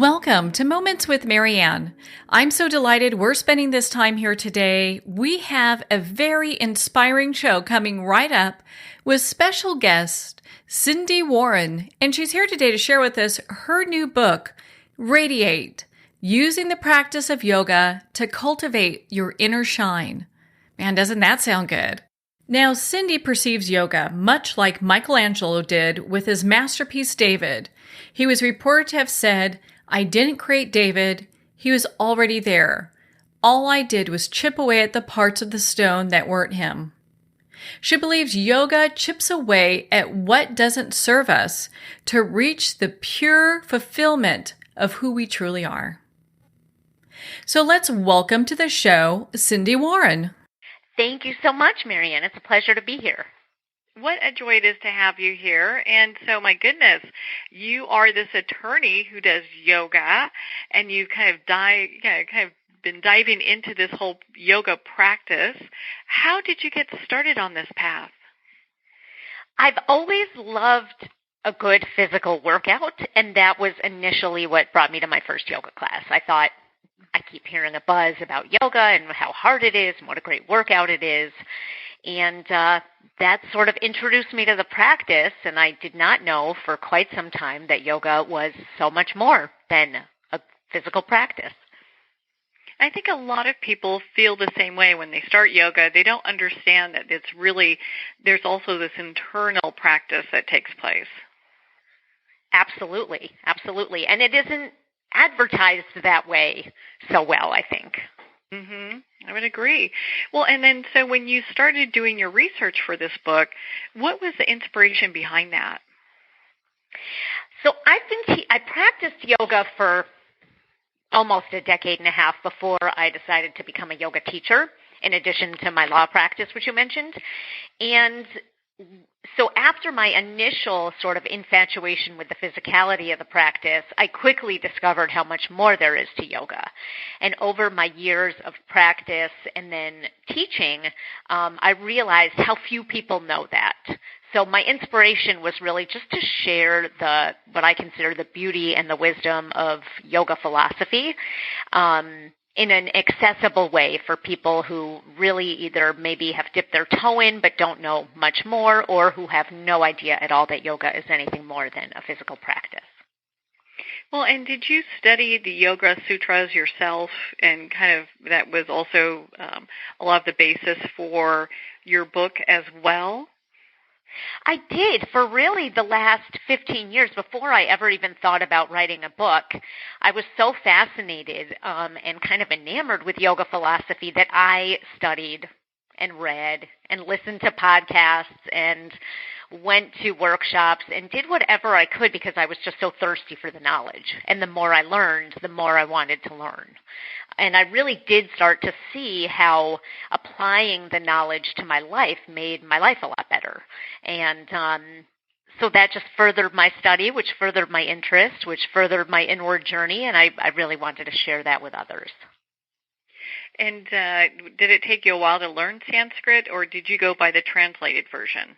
Welcome to Moments with Marianne. I'm so delighted we're spending this time here today. We have a very inspiring show coming right up with special guest Sindy Warren, and she's here today to share with us her new book, Radi8, Using the Practice of Yoga to Cultivate Your Inner Shine. Man, doesn't that sound good? Now, Sindy perceives yoga much like Michelangelo did with his masterpiece, David. He was reported to have said, "I didn't create David. He was already there. All I did was chip away at the parts of the stone that weren't him." She believes yoga chips away at what doesn't serve us to reach the pure fulfillment of who we truly are. So let's welcome to the show, Sindy Warren. Thank you so much, Marianne. It's a pleasure to be here. What a joy it is to have you here. And so, my goodness, you are this attorney who does yoga, and you've kind of been diving into this whole yoga practice. How did you get started on this path? I've always loved a good physical workout, and that was initially what brought me to my first yoga class. I thought, I keep hearing a buzz about yoga and how hard it is and what a great workout it is. And that sort of introduced me to the practice, and I did not know for quite some time that yoga was so much more than a physical practice. I think a lot of people feel the same way when they start yoga. They don't understand that there's also this internal practice that takes place. Absolutely, absolutely. And it isn't advertised that way so well, I think. I would agree. Well, and then so when you started doing your research for this book, what was the inspiration behind that? So I practiced yoga for almost a decade and a half before I decided to become a yoga teacher, in addition to my law practice, which you mentioned. And so after my initial sort of infatuation with the physicality of the practice, I quickly discovered how much more there is to yoga. And over my years of practice and then teaching, I realized how few people know that. So my inspiration was really just to share what I consider the beauty and the wisdom of yoga philosophy, in an accessible way for people who really either maybe have dipped their toe in but don't know much more, or who have no idea at all that yoga is anything more than a physical practice. Well, and did you study the Yoga Sutras yourself, and kind of that was also a lot of the basis for your book as well? I did. For really the last 15 years, before I ever even thought about writing a book, I was so fascinated and kind of enamored with yoga philosophy that I studied and read and listened to podcasts and went to workshops and did whatever I could because I was just so thirsty for the knowledge. And the more I learned, the more I wanted to learn. And I really did start to see how applying the knowledge to my life made my life a lot better. And so that just furthered my study, which furthered my interest, which furthered my inward journey, and I really wanted to share that with others. And did it take you a while to learn Sanskrit, or did you go by the translated version?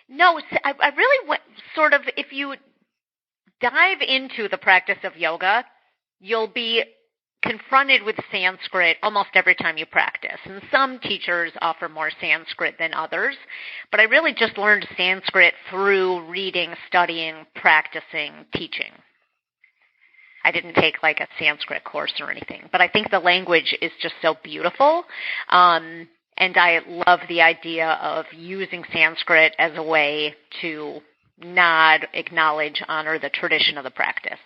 No, I really went sort of, if you dive into the practice of yoga, you'll be confronted with Sanskrit almost every time you practice. And some teachers offer more Sanskrit than others. But I really just learned Sanskrit through reading, studying, practicing, teaching. I didn't take like a Sanskrit course or anything. But I think the language is just so beautiful. And I love the idea of using Sanskrit as a way to nod, acknowledge, honor the tradition of the practice.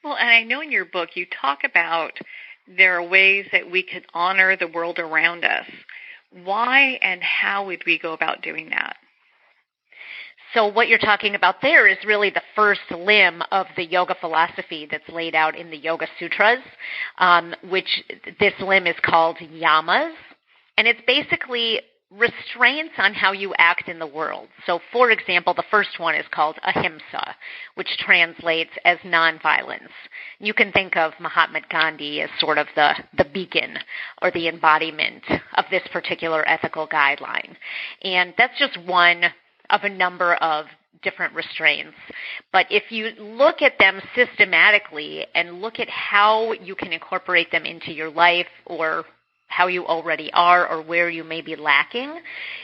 Well, and I know in your book you talk about there are ways that we could honor the world around us. Why and how would we go about doing that? So what you're talking about there is really the first limb of the yoga philosophy that's laid out in the Yoga Sutras, which this limb is called yamas. And it's basically restraints on how you act in the world. So, for example, the first one is called ahimsa, which translates as nonviolence. You can think of Mahatma Gandhi as sort of the beacon or the embodiment of this particular ethical guideline. And that's just one of a number of different restraints. But if you look at them systematically and look at how you can incorporate them into your life or how you already are or where you may be lacking,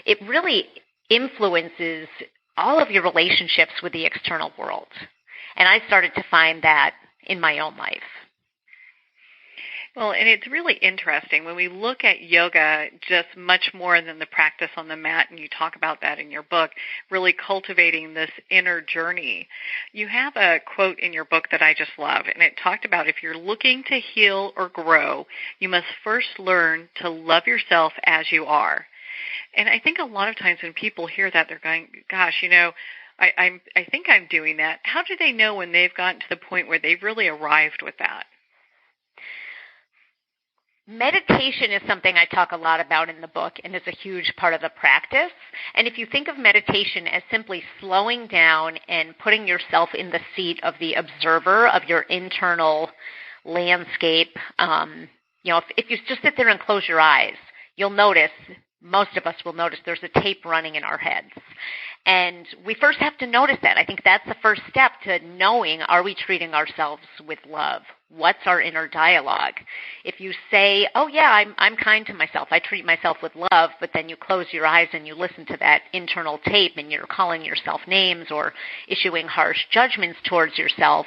it really influences all of your relationships with the external world. And I started to find that in my own life. Well, and it's really interesting when we look at yoga just much more than the practice on the mat, and you talk about that in your book, really cultivating this inner journey. You have a quote in your book that I just love, and it talked about if you're looking to heal or grow, you must first learn to love yourself as you are. And I think a lot of times when people hear that, they're going, gosh, I think I'm doing that. How do they know when they've gotten to the point where they've really arrived with that? Meditation is something I talk a lot about in the book and is a huge part of the practice. And if you think of meditation as simply slowing down and putting yourself in the seat of the observer of your internal landscape, if you just sit there and close your eyes, you'll notice, most of us will notice there's a tape running in our heads. And we first have to notice that. I think that's the first step to knowing, are we treating ourselves with love? What's our inner dialogue? If you say, oh yeah, I'm kind to myself, I treat myself with love, but then you close your eyes and you listen to that internal tape and you're calling yourself names or issuing harsh judgments towards yourself,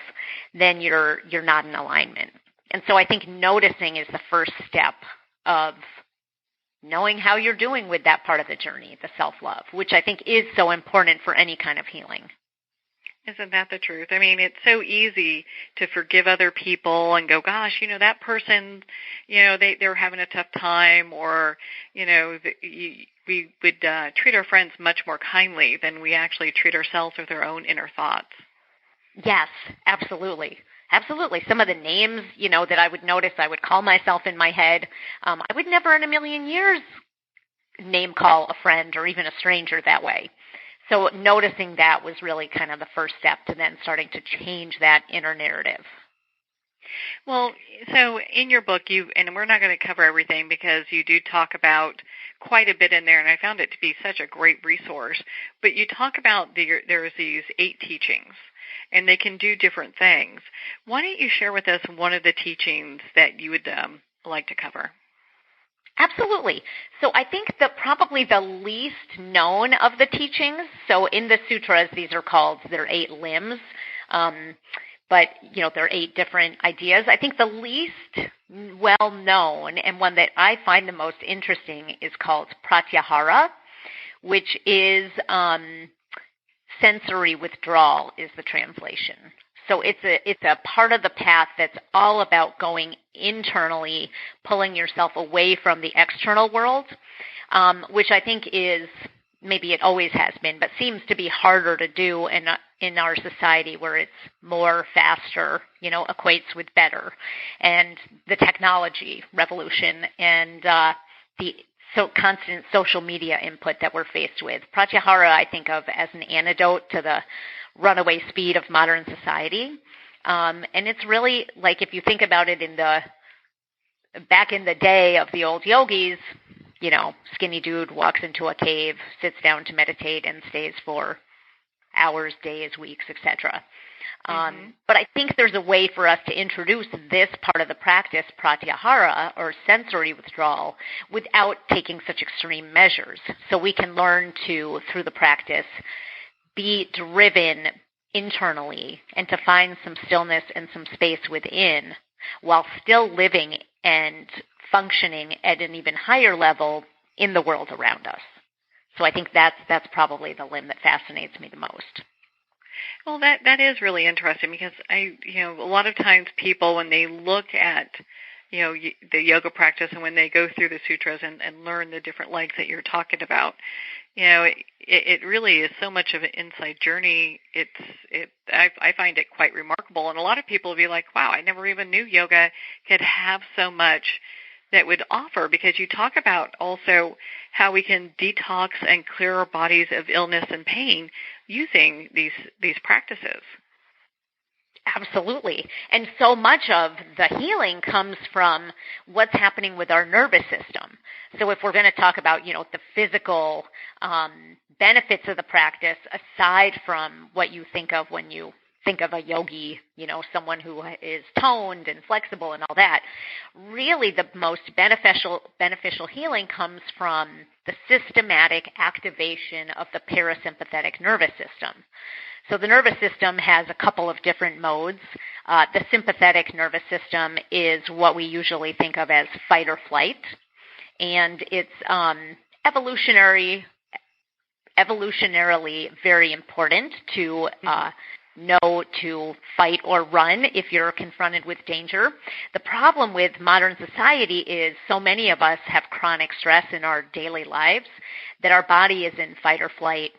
then you're not in alignment. And so I think noticing is the first step of knowing how you're doing with that part of the journey, the self-love, which I think is so important for any kind of healing. Isn't that the truth? I mean, it's so easy to forgive other people and go, gosh, that person, they're having a tough time, or, we would treat our friends much more kindly than we actually treat ourselves with our own inner thoughts. Yes, absolutely. Absolutely. Some of the names, that I would notice, I would call myself in my head. I would never in a million years name call a friend or even a stranger that way. So noticing that was really kind of the first step to then starting to change that inner narrative. Well, so in your book, and we're not going to cover everything because you do talk about quite a bit in there, and I found it to be such a great resource, but you talk about there's these 8 teachings, and they can do different things. Why don't you share with us one of the teachings that you would like to cover? Absolutely. So I think that probably the least known of the teachings, so in the sutras, they're 8 limbs, but, there are 8 different ideas. I think the least well-known and one that I find the most interesting is called pratyahara, which is sensory withdrawal is the translation. So it's a part of the path that's all about going internally, pulling yourself away from the external world, which I think is, maybe it always has been, but seems to be harder to do in our society where it's more, faster, equates with better, and the technology revolution and the constant social media input that we're faced with. Pratyahara I think of as an antidote to the runaway speed of modern society. And it's really like, if you think about it back in the day of the old yogis, skinny dude walks into a cave, sits down to meditate, and stays for hours, days, weeks, etc. But I think there's a way for us to introduce this part of the practice, pratyahara, or sensory withdrawal, without taking such extreme measures. So we can learn to, through the practice, be driven internally and to find some stillness and some space within while still living and functioning at an even higher level in the world around us. So I think that's probably the limb that fascinates me the most. Well, that is really interesting because a lot of times people, when they look at the yoga practice and when they go through the sutras and learn the different legs that you're talking about, it really is so much of an inside journey. I find it quite remarkable, and a lot of people will be like, "Wow, I never even knew yoga could have so much that would offer," because you talk about also how we can detox and clear our bodies of illness and pain using these practices. Absolutely. And so much of the healing comes from what's happening with our nervous system. So if we're going to talk about, the physical benefits of the practice, aside from what you think of when you think of a yogi, someone who is toned and flexible and all that, really the most beneficial healing comes from the systematic activation of the parasympathetic nervous system. So the nervous system has a couple of different modes. The sympathetic nervous system is what we usually think of as fight or flight, and it's evolutionarily very important to know to fight or run if you're confronted with danger. The problem with modern society is so many of us have chronic stress in our daily lives that our body is in fight or flight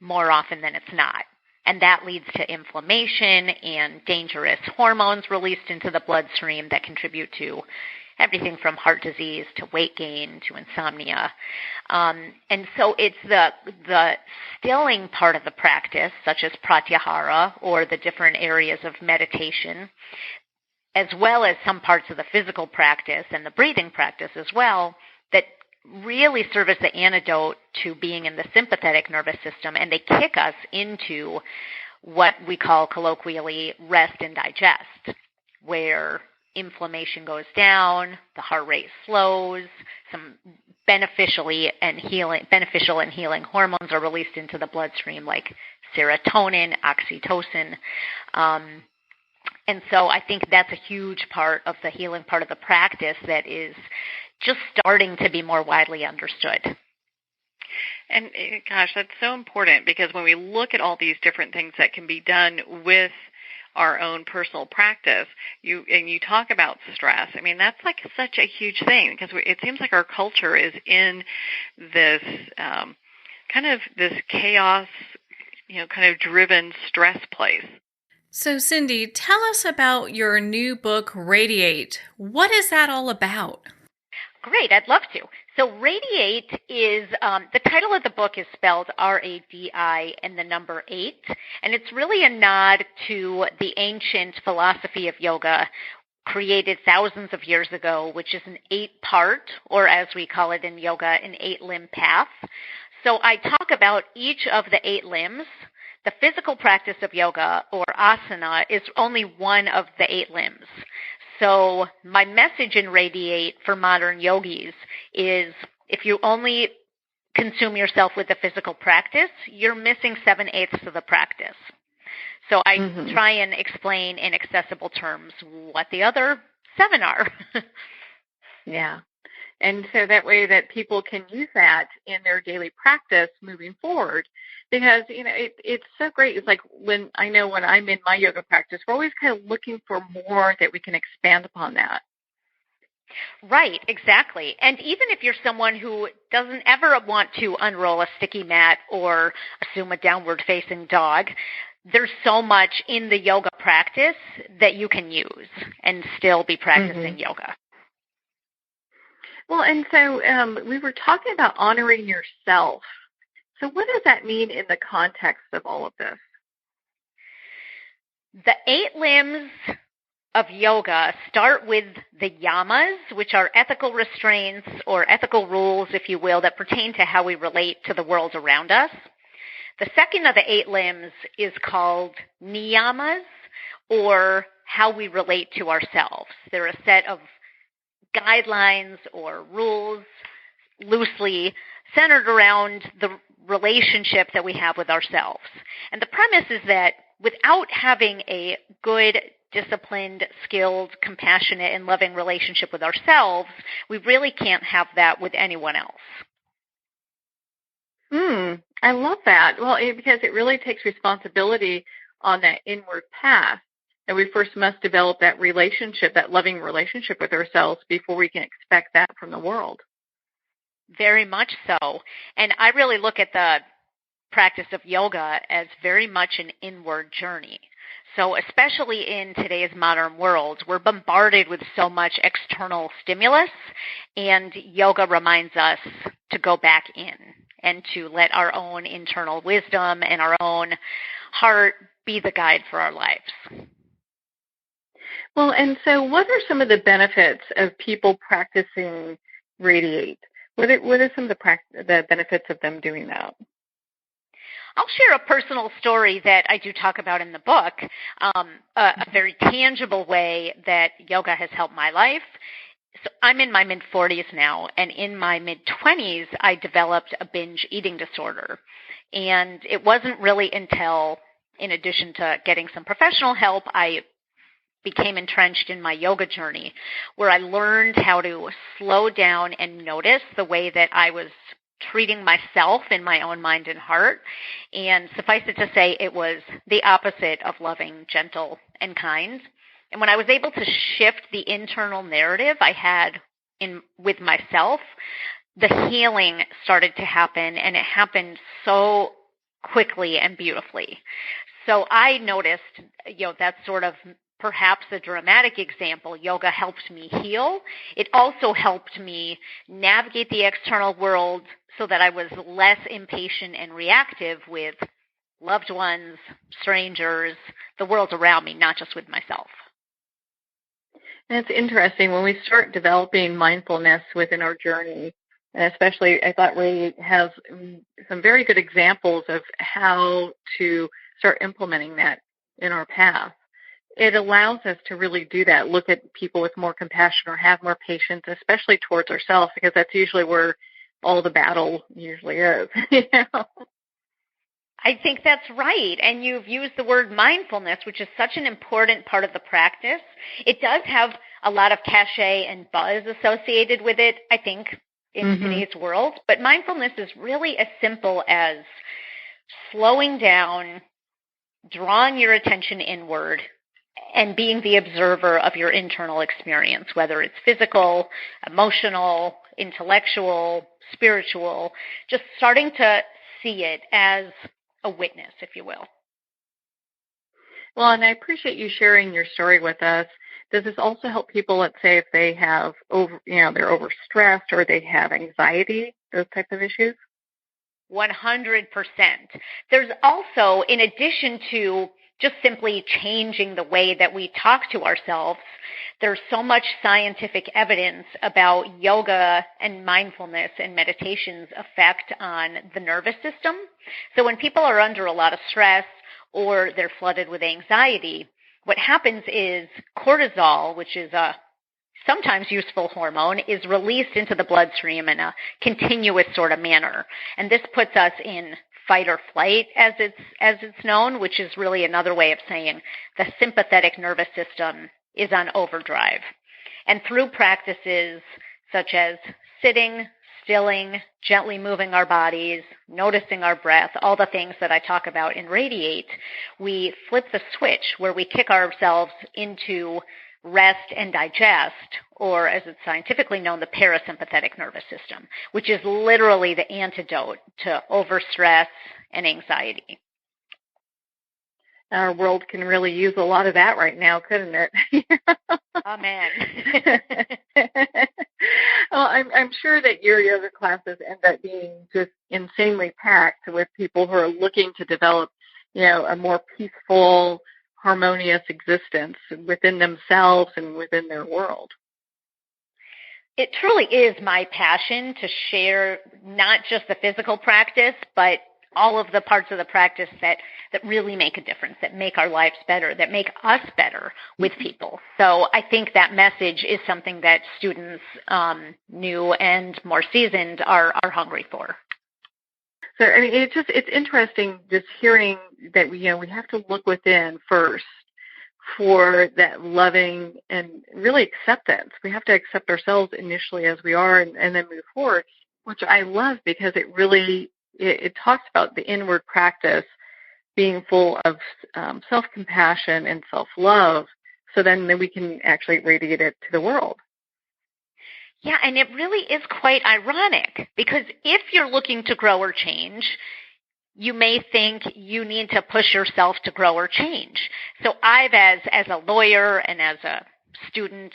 more often than it's not. And that leads to inflammation and dangerous hormones released into the bloodstream that contribute to everything from heart disease to weight gain to insomnia. And so it's the stilling part of the practice, such as pratyahara or the different areas of meditation, as well as some parts of the physical practice and the breathing practice as well, that really serve as the antidote to being in the sympathetic nervous system, and they kick us into what we call colloquially rest and digest, where inflammation goes down, the heart rate slows, some beneficial and healing hormones are released into the bloodstream like serotonin, oxytocin. And so I think that's a huge part of the healing part of the practice that is just starting to be more widely understood. And gosh, that's so important, because when we look at all these different things that can be done with our own personal practice, you talk about stress. I mean, that's like such a huge thing, because it seems like our culture is in this kind of this chaos, kind of driven stress place. So, Sindy, tell us about your new book, Radi8. What is that all about? Great, I'd love to. So Radi8 is, the title of the book is spelled R-A-D-I and the number 8, and it's really a nod to the ancient philosophy of yoga created thousands of years ago, which is an 8-part, or as we call it in yoga, an 8-limb path. So I talk about each of the 8 limbs. The physical practice of yoga, or asana, is only one of the 8 limbs. So my message in Radi8 for modern yogis is, if you only consume yourself with the physical practice, you're missing 7/8 of the practice. So I try and explain in accessible terms what the other 7 are. Yeah. And so that way that people can use that in their daily practice moving forward. Because, it's so great. It's like when I'm in my yoga practice, we're always kind of looking for more that we can expand upon that. Right, exactly. And even if you're someone who doesn't ever want to unroll a sticky mat or assume a downward-facing dog, there's so much in the yoga practice that you can use and still be practicing yoga. Well, and so we were talking about honoring yourself. So what does that mean in the context of all of this? The 8 limbs of yoga start with the yamas, which are ethical restraints or ethical rules, if you will, that pertain to how we relate to the world around us. The second of the 8 limbs is called niyamas, or how we relate to ourselves. They're a set of guidelines or rules loosely centered around the relationship that we have with ourselves. And the premise is that without having a good, disciplined, skilled, compassionate, and loving relationship with ourselves, we really can't have that with anyone else. I love that. Well, because it really takes responsibility on that inward path. And we first must develop that relationship, that loving relationship with ourselves before we can expect that from the world. Very much so. And I really look at the practice of yoga as very much an inward journey. So especially in today's modern world, we're bombarded with so much external stimulus, and yoga reminds us to go back in and to let our own internal wisdom and our own heart be the guide for our lives. Well, and so what are some of the benefits of people practicing Radi8? What are some of the benefits of them doing that? I'll share a personal story that I do talk about in the book, a very tangible way that yoga has helped my life. So I'm in my mid-40s now, and in my mid-20s, I developed a binge eating disorder. And it wasn't really until, in addition to getting some professional help, I became entrenched in my yoga journey, where I learned how to slow down and notice the way that I was treating myself in my own mind and heart. And suffice it to say, it was the opposite of loving, gentle, and kind. And when I was able to shift the internal narrative I had with myself, the healing started to happen, and it happened so quickly and beautifully. So I noticed, that's sort of perhaps a dramatic example. Yoga helped me heal. It also helped me navigate the external world so that I was less impatient and reactive with loved ones, strangers, the world around me, not just with myself. And it's interesting when we start developing mindfulness within our journey, and especially I thought Radi8 has some very good examples of how to start implementing that in our path. It allows us to really do that, look at people with more compassion or have more patience, especially towards ourselves, because that's usually where all the battle usually is. I think that's right. And you've used the word mindfulness, which is such an important part of the practice. It does have a lot of cachet and buzz associated with it, I think, in today's world. But mindfulness is really as simple as slowing down, drawing your attention inward, and being the observer of your internal experience, whether it's physical, emotional, intellectual, spiritual, just starting to see it as a witness, if you will. Well, and I appreciate you sharing your story with us. Does this also help people, let's say, if they have they're overstressed or they have anxiety, those types of issues? 100%. There's also, in addition to just simply changing the way that we talk to ourselves, there's so much scientific evidence about yoga and mindfulness and meditation's effect on the nervous system. So when people are under a lot of stress or they're flooded with anxiety, what happens is cortisol, which is a sometimes useful hormone, is released into the bloodstream in a continuous sort of manner. And this puts us in fight or flight, as it's known, which is really another way of saying the sympathetic nervous system is on overdrive. And through practices such as sitting, stilling, gently moving our bodies, noticing our breath, all the things that I talk about in Radi8, we flip the switch where we kick ourselves into rest and digest, or as it's scientifically known, the parasympathetic nervous system, which is literally the antidote to overstress and anxiety. Our world can really use a lot of that right now, couldn't it? Amen. Well, I'm sure that your yoga classes end up being just insanely packed with people who are looking to develop, a more peaceful, harmonious existence within themselves and within their world. It truly is my passion to share not just the physical practice, but all of the parts of the practice that really make a difference, that make our lives better, that make us better with people. So I think that message is something that students, new and more seasoned, are hungry for. So I mean, it's interesting just hearing that we have to look within first for that loving and really acceptance. We have to accept ourselves initially as we are and then move forward, which I love because it really it talks about the inward practice being full of self-compassion and self-love, so then we can actually radiate it to the world. Yeah, and it really is quite ironic because if you're looking to grow or change, you may think you need to push yourself to grow or change. So I've, as a lawyer and as a student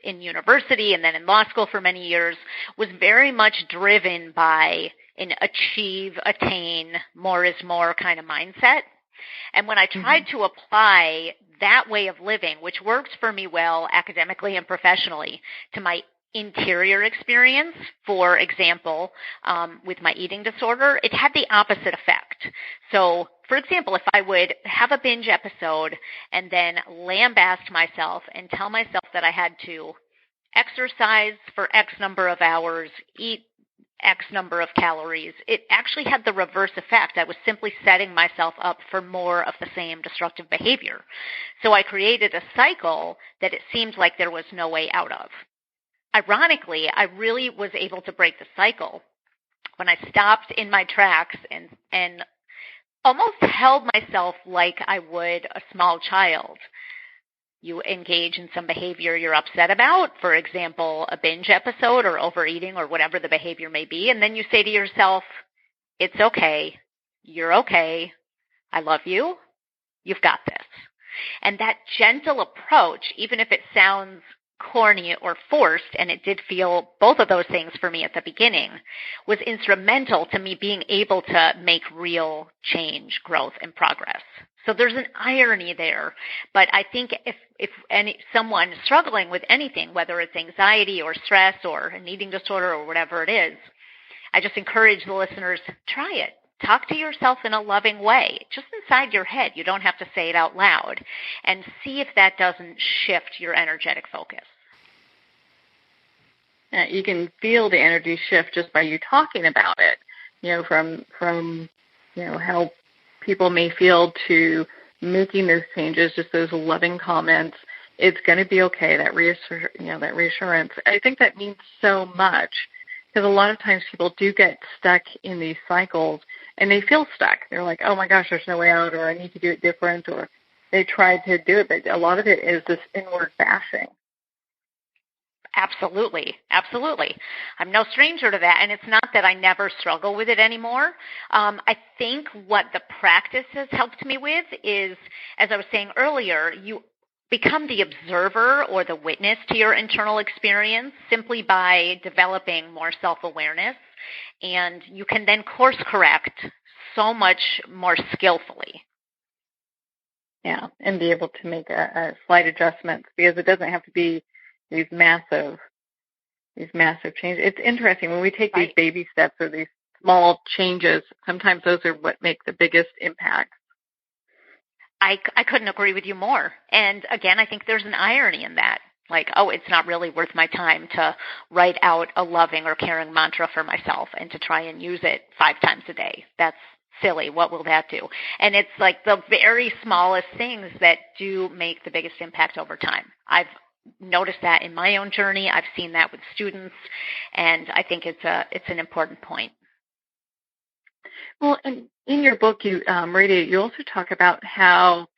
in university and then in law school for many years, was very much driven by an achieve, attain, more is more kind of mindset. And when I tried to apply that way of living, which works for me well academically and professionally, to my interior experience, for example, with my eating disorder, it had the opposite effect. So, for example, if I would have a binge episode and then lambaste myself and tell myself that I had to exercise for X number of hours, eat X number of calories, it actually had the reverse effect. I was simply setting myself up for more of the same destructive behavior. So I created a cycle that it seemed like there was no way out of. Ironically, I really was able to break the cycle when I stopped in my tracks and almost held myself like I would a small child. You engage in some behavior you're upset about, for example, a binge episode or overeating or whatever the behavior may be, and then you say to yourself, it's okay, you're okay, I love you, you've got this. And that gentle approach, even if it sounds corny or forced, and it did feel both of those things for me at the beginning, was instrumental to me being able to make real change, growth, and progress. So there's an irony there, but I think if someone struggling with anything, whether it's anxiety or stress or an eating disorder or whatever it is, I just encourage the listeners, try it. Talk to yourself in a loving way, just inside your head. You don't have to say it out loud, and see if that doesn't shift your energetic focus. Yeah, you can feel the energy shift just by you talking about it, from how people may feel to making those changes, just those loving comments. It's going to be okay, that reassurance. I think that means so much, because a lot of times people do get stuck in these cycles and they feel stuck. They're like, oh my gosh, there's no way out, or I need to do it different, or they tried to do it, but a lot of it is this inward bashing. Absolutely. Absolutely. I'm no stranger to that. And it's not that I never struggle with it anymore. I think what the practice has helped me with is, as I was saying earlier, you become the observer or the witness to your internal experience simply by developing more self-awareness. And you can then course correct so much more skillfully. Yeah, and be able to make a slight adjustments, because it doesn't have to be these massive changes. It's interesting when we take these baby steps or these small changes. Sometimes those are what make the biggest impact. I couldn't agree with you more. And again, I think there's an irony in that. Like, oh, it's not really worth my time to write out a loving or caring mantra for myself and to try and use it 5 times a day. That's silly. What will that do? And it's like the very smallest things that do make the biggest impact over time. I've noticed that in my own journey. I've seen that with students, and I think it's an important point. Well, and in your book, Radi8, you also talk about how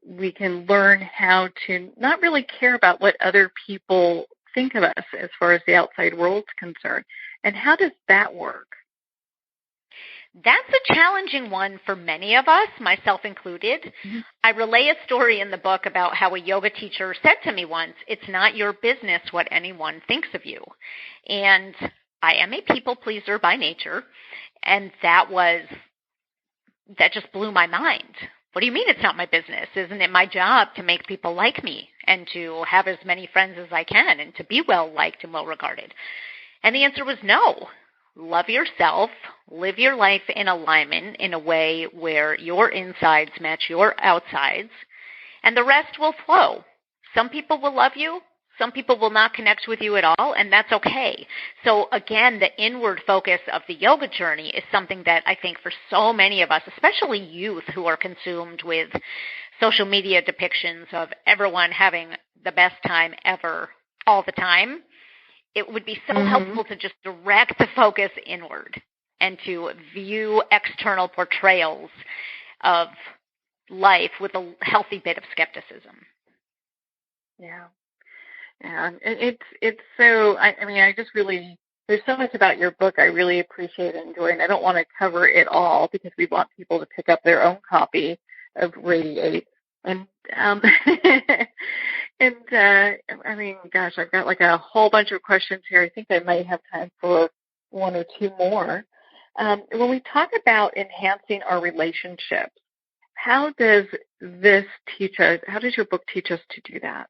we can learn how to not really care about what other people think of us as far as the outside world's concerned. And how does that work? That's a challenging one for many of us, myself included. Mm-hmm. I relay a story in the book about how a yoga teacher said to me once, it's not your business what anyone thinks of you. And I am a people pleaser by nature, and that just blew my mind. What do you mean it's not my business? Isn't it my job to make people like me and to have as many friends as I can and to be well liked and well regarded? And the answer was no. Love yourself, live your life in alignment in a way where your insides match your outsides, and the rest will flow. Some people will love you, some people will not connect with you at all, and that's okay. So again, the inward focus of the yoga journey is something that I think for so many of us, especially youth who are consumed with social media depictions of everyone having the best time ever all the time, it would be so helpful to just direct the focus inward and to view external portrayals of life with a healthy bit of skepticism. Yeah. It's so, I just really, there's so much about your book I really appreciate and enjoy, and I don't want to cover it all because we want people to pick up their own copy of Radi8. And gosh, I've got like a whole bunch of questions here. I think I might have time for 1 or 2 more. When we talk about enhancing our relationships, How does this teach us? How does your book teach us to do that?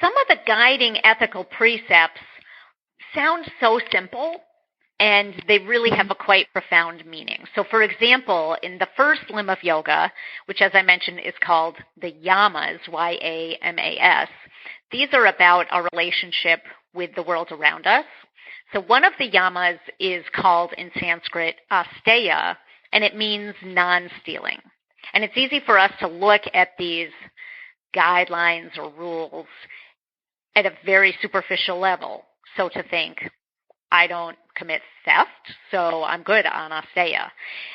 Some of the guiding ethical precepts sound so simple, and they really have a quite profound meaning. So, for example, in the first limb of yoga, which, as I mentioned, is called the yamas, Y-A-M-A-S, these are about our relationship with the world around us. So one of the yamas is called in Sanskrit asteya, and it means non-stealing. And it's easy for us to look at these guidelines or rules at a very superficial level. So to think, I don't commit theft, so I'm good on asteya.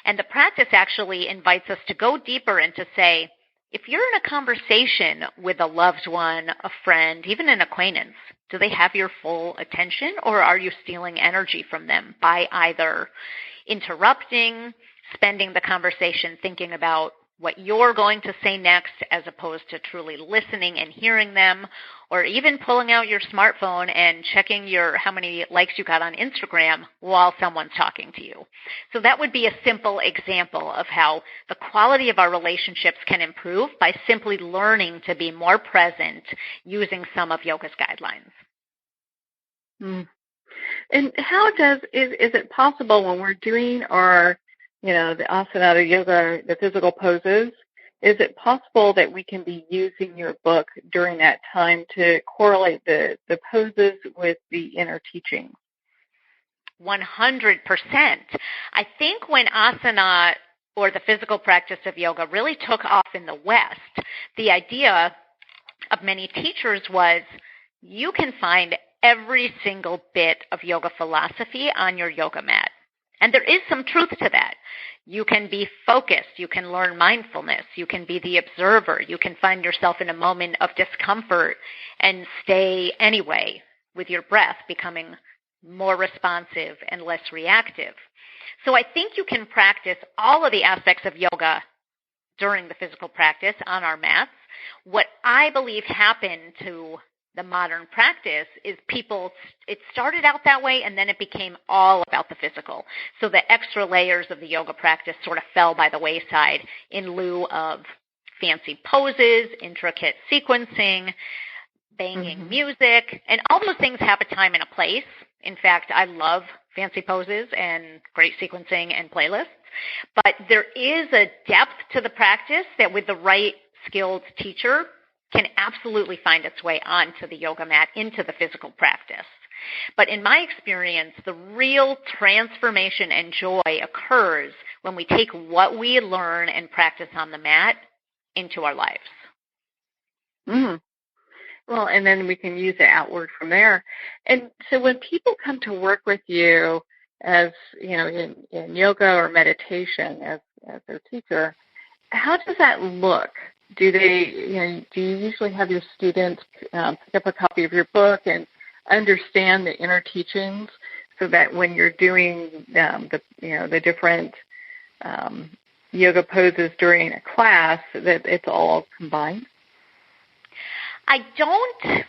And the practice actually invites us to go deeper and to say, if you're in a conversation with a loved one, a friend, even an acquaintance, do they have your full attention, or are you stealing energy from them by either interrupting, spending the conversation thinking about what you're going to say next as opposed to truly listening and hearing them, or even pulling out your smartphone and checking how many likes you got on Instagram while someone's talking to you. So that would be a simple example of how the quality of our relationships can improve by simply learning to be more present using some of yoga's guidelines. And how is it possible when we're doing our the asana, the yoga, the physical poses, is it possible that we can be using your book during that time to correlate the poses with the inner teachings? 100%. I think when asana or the physical practice of yoga really took off in the West, the idea of many teachers was you can find every single bit of yoga philosophy on your yoga mat. And there is some truth to that. You can be focused. You can learn mindfulness. You can be the observer. You can find yourself in a moment of discomfort and stay anyway with your breath, becoming more responsive and less reactive. So I think you can practice all of the aspects of yoga during the physical practice on our mats. What I believe happened to the modern practice is it started out that way and then it became all about the physical. So the extra layers of the yoga practice sort of fell by the wayside in lieu of fancy poses, intricate sequencing, banging music, and all those things have a time and a place. In fact, I love fancy poses and great sequencing and playlists, but there is a depth to the practice that with the right skilled teacher can absolutely find its way onto the yoga mat, into the physical practice. But in my experience, the real transformation and joy occurs when we take what we learn and practice on the mat into our lives. Well, and then we can use it outward from there. And so when people come to work with you as, in yoga or meditation as their teacher, how does that look? Do you usually have your students pick up a copy of your book and understand the inner teachings so that when you're doing the different yoga poses during a class that it's all combined? I don't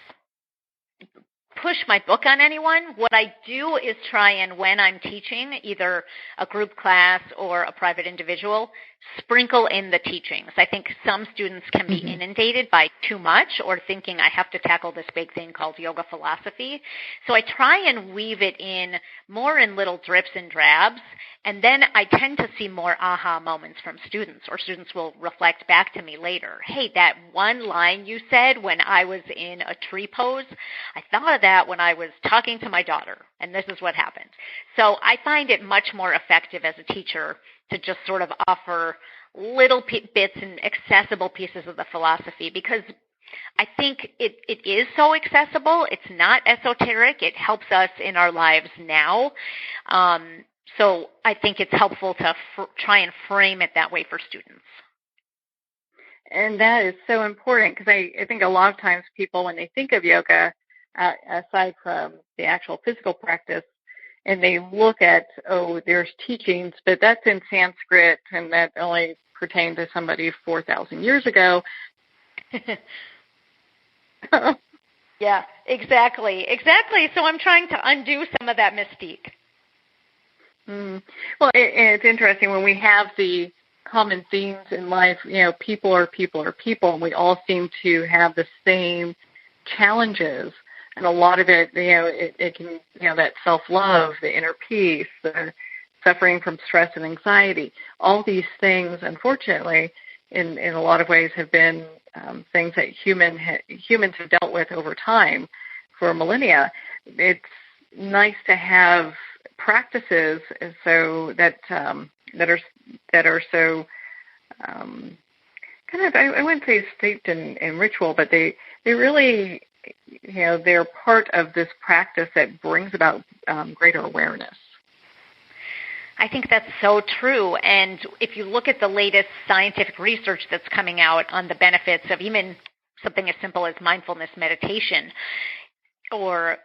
push my book on anyone. What I do is try and, when I'm teaching either a group class or a private individual, sprinkle in the teachings. I think some students can be inundated by too much or thinking I have to tackle this big thing called yoga philosophy. So I try and weave it in more in little drips and drabs, and then I tend to see more aha moments from students, or students will reflect back to me later. Hey, that one line you said when I was in a tree pose, I thought of that when I was talking to my daughter, and this is what happened. So I find it much more effective as a teacher to just sort of offer little bits and accessible pieces of the philosophy, because I think it is so accessible. It's not esoteric. It helps us in our lives now. So I think it's helpful to try and frame it that way for students. And that is so important, because I think a lot of times people, when they think of yoga, aside from the actual physical practice, and they look at, there's teachings, but that's in Sanskrit, and that only pertained to somebody 4,000 years ago. Yeah, exactly. So I'm trying to undo some of that mystique. Well, it's interesting when we have the common themes in life. People are people are people, and we all seem to have the same challenges. And a lot of it, it can, that self-love, the inner peace, the suffering from stress and anxiety, all these things, unfortunately, in a lot of ways have been things that humans have dealt with over time for millennia. It's nice to have practices so that are so kind of, I wouldn't say steeped in ritual, but they really, they're part of this practice that brings about greater awareness. I think that's so true. And if you look at the latest scientific research that's coming out on the benefits of even something as simple as mindfulness meditation or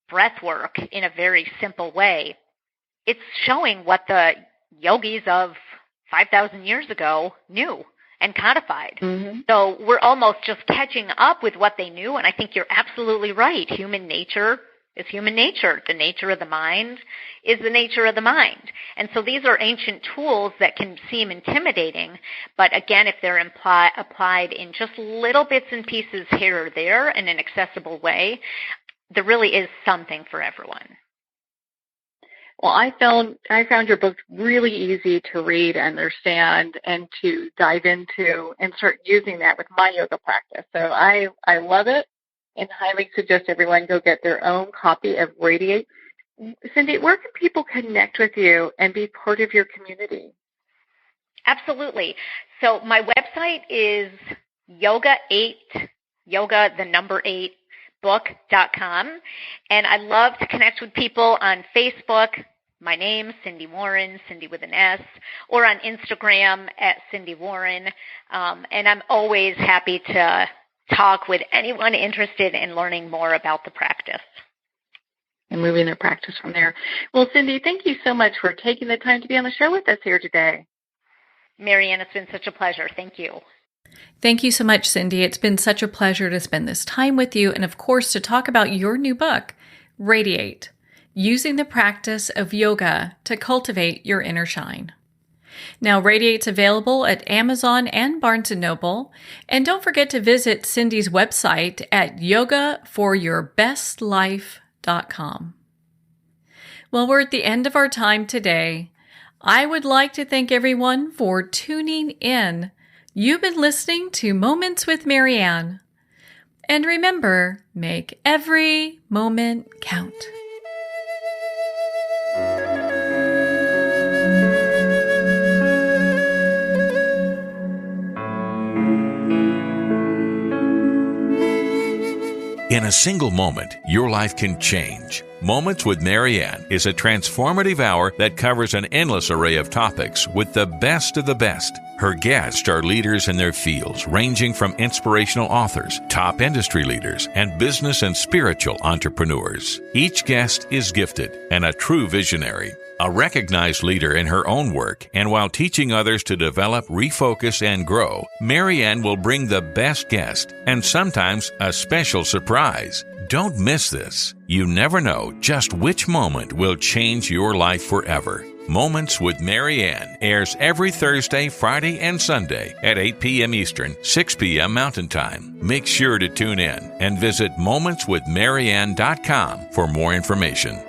breath work in a very simple way, it's showing what the yogis of 5,000 years ago knew and codified. Mm-hmm. So we're almost just catching up with what they knew, and I think you're absolutely right. Human nature is human nature. The nature of the mind is the nature of the mind. And so these are ancient tools that can seem intimidating, but again, if they're applied in just little bits and pieces here or there in an accessible way, there really is something for everyone. Well, I found your book really easy to read, understand, and to dive into and start using that with my yoga practice. So I love it and highly suggest everyone go get their own copy of Radi8. Sindy, where can people connect with you and be part of your community? Absolutely. So my website is yoga8, the number 8, book.com, and I love to connect with people on Facebook. My name, Sindy Warren, Sindy with an S, or on Instagram at Sindy Warren, and I'm always happy to talk with anyone interested in learning more about the practice. And moving their practice from there. Well, Sindy, thank you so much for taking the time to be on the show with us here today. Marianne, it's been such a pleasure. Thank you. Thank you so much, Sindy. It's been such a pleasure to spend this time with you and, of course, to talk about your new book, Radi8, Using the Practice of Yoga to Cultivate Your Inner Shine. Now, Radi8's available at Amazon and Barnes & Noble. And don't forget to visit Sindy's website at yogaforourBestLife.com. Well, we're at the end of our time today. I would like to thank everyone for tuning in. You've been listening to Moments with Marianne. And remember, make every moment count. In a single moment, your life can change. Moments with Marianne is a transformative hour that covers an endless array of topics with the best of the best. Her guests are leaders in their fields, ranging from inspirational authors, top industry leaders, and business and spiritual entrepreneurs. Each guest is gifted and a true visionary, a recognized leader in her own work, and while teaching others to develop, refocus, and grow, Marianne will bring the best guest and sometimes a special surprise. Don't miss this. You never know just which moment will change your life forever. Moments with Marianne airs every Thursday, Friday, and Sunday at 8 p.m. Eastern, 6 p.m. Mountain Time. Make sure to tune in and visit momentswithmarianne.com for more information.